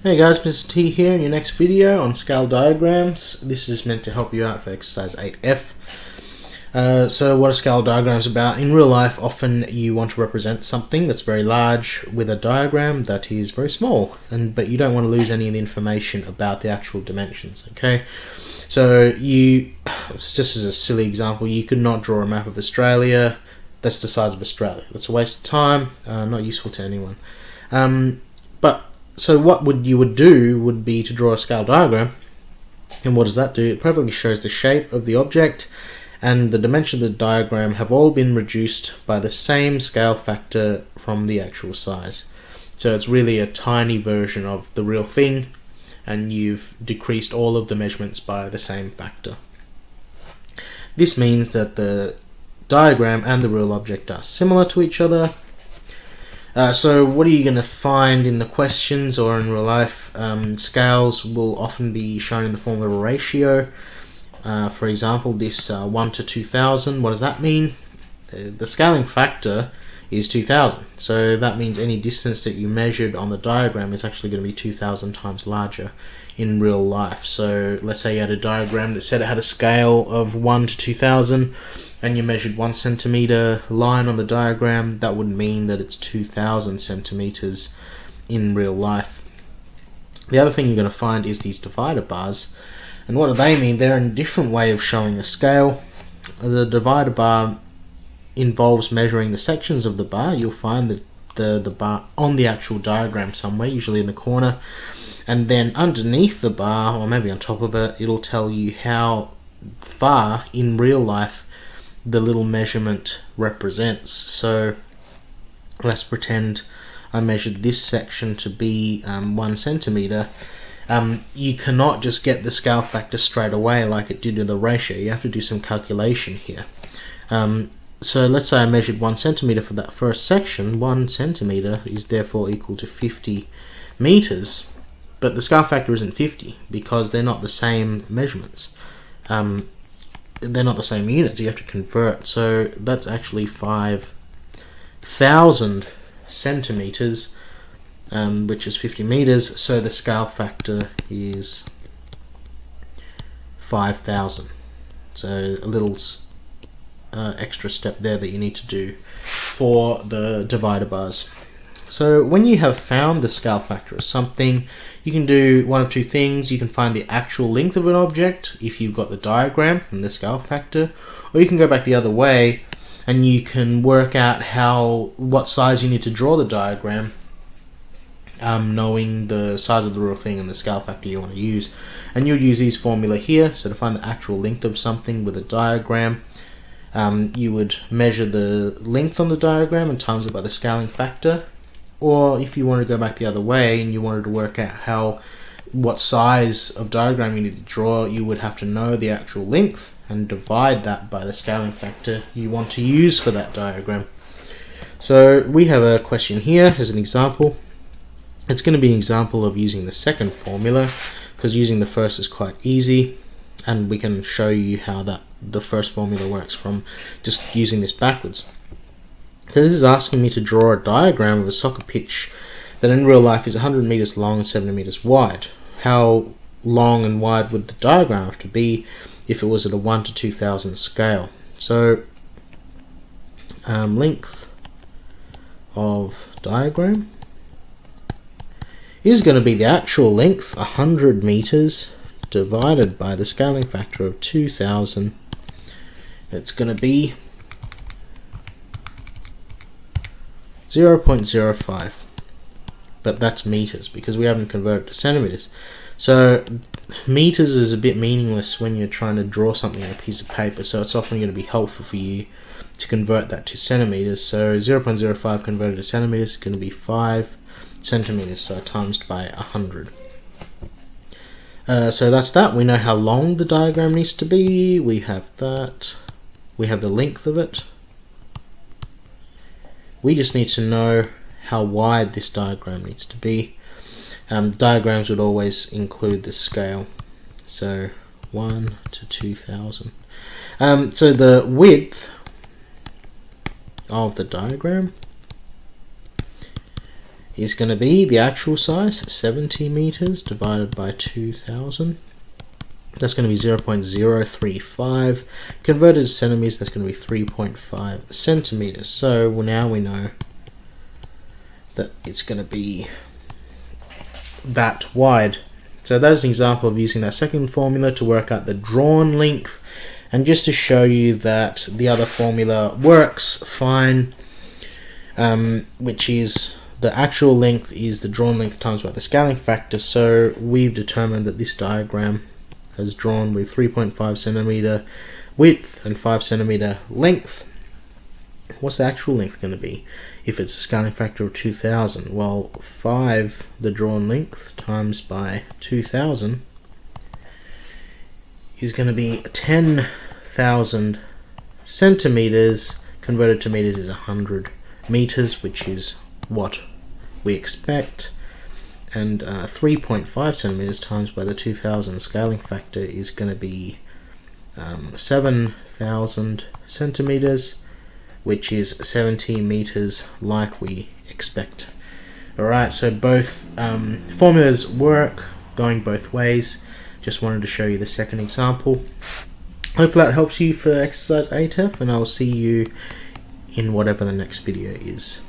Hey guys, Mr. T here in your next video on scale diagrams. This is meant to help you out for exercise 8F. So what are scale diagrams about? In real life, often you want to represent something that's very large with a diagram that is very small, but you don't want to lose any of the information about the actual dimensions, okay? So just as a silly example, you could not draw a map of Australia that's the size of Australia. That's a waste of time, not useful to anyone. So what you would do would be to draw a scale diagram. And what does that do? It perfectly shows the shape of the object, and the dimensions of the diagram have all been reduced by the same scale factor from the actual size. So it's really a tiny version of the real thing, and you've decreased all of the measurements by the same factor. This means that the diagram and the real object are similar to each other. So what are you going to find in the questions or in real life? Scales will often be shown in the form of a ratio. For example, this 1 to 2000, what does that mean? The scaling factor is 2000. So that means any distance that you measured on the diagram is actually going to be 2000 times larger in real life. So let's say you had a diagram that said it had a scale of 1 to 2000. And you measured 1 centimeter line on the diagram, that would mean that it's 2000 centimeters in real life. The other thing you're going to find is these divider bars. And what do they mean? They're a different way of showing a scale. The divider bar involves measuring the sections of the bar. You'll find the bar on the actual diagram somewhere, usually in the corner. And then underneath the bar, or maybe on top of it, it'll tell you how far in real life the little measurement represents. So let's pretend I measured this section to be 1 centimeter. You cannot just get the scale factor straight away like it did with the ratio. You have to do some calculation here. So let's say I measured 1 centimeter for that first section. 1 centimeter is therefore equal to 50 meters, but the scale factor isn't 50 because they're not the same measurements. They're not the same units, you have to convert. So that's actually 5,000 centimeters, which is 50 meters. So the scale factor is 5,000. So a little extra step there that you need to do for the divider bars. So when you have found the scale factor of something, you can do one of two things. You can find the actual length of an object if you've got the diagram and the scale factor, or you can go back the other way and you can work out what size you need to draw the diagram, knowing the size of the real thing and the scale factor you want to use. And you'll use these formula here. So to find the actual length of something with a diagram, you would measure the length on the diagram and times it by the scaling factor. Or if you want to go back the other way and you wanted to work out what size of diagram you need to draw, you would have to know the actual length and divide that by the scaling factor you want to use for that diagram. So we have a question here as an example. It's going to be an example of using the second formula, because using the first is quite easy, and we can show you how the first formula works from just using this backwards. So this is asking me to draw a diagram of a soccer pitch that in real life is 100 meters long and 70 meters wide. How long and wide would the diagram have to be if it was at a 1 to 2000 scale? So length of diagram is going to be the actual length, 100 meters, divided by the scaling factor of 2000. It's going to be 0.05, but that's meters because we haven't converted to centimeters. So meters is a bit meaningless when you're trying to draw something on a piece of paper, so it's often going to be helpful for you to convert that to centimeters. So 0.05 converted to centimeters is going to be 5 centimeters, so times by 100. So that's that. We know how long the diagram needs to be. We have that. We have the length of it. We just need to know how wide this diagram needs to be. Diagrams would always include the scale. So 1 to 2000. So the width of the diagram is going to be the actual size, 70 meters divided by 2000. That's going to be 0.035. Converted to centimeters, that's going to be 3.5 centimeters. So now we know that it's going to be that wide. So that's an example of using that second formula to work out the drawn length. And just to show you that the other formula works fine, which is the actual length is the drawn length times by the scaling factor. So we've determined that this diagram is drawn with 3.5 centimeter width and 5 centimeter length. What's the actual length going to be if it's a scaling factor of 2000? Well, 5, the drawn length, times by 2000 is going to be 10,000 centimeters. Converted to meters is 100 meters, which is what we expect. And 3.5 centimeters times by the 2000 scaling factor is going to be 7,000 centimeters, which is 70 meters like we expect. Alright, so both formulas work, going both ways. Just wanted to show you the second example. Hopefully that helps you for exercise 8F, and I'll see you in whatever the next video is.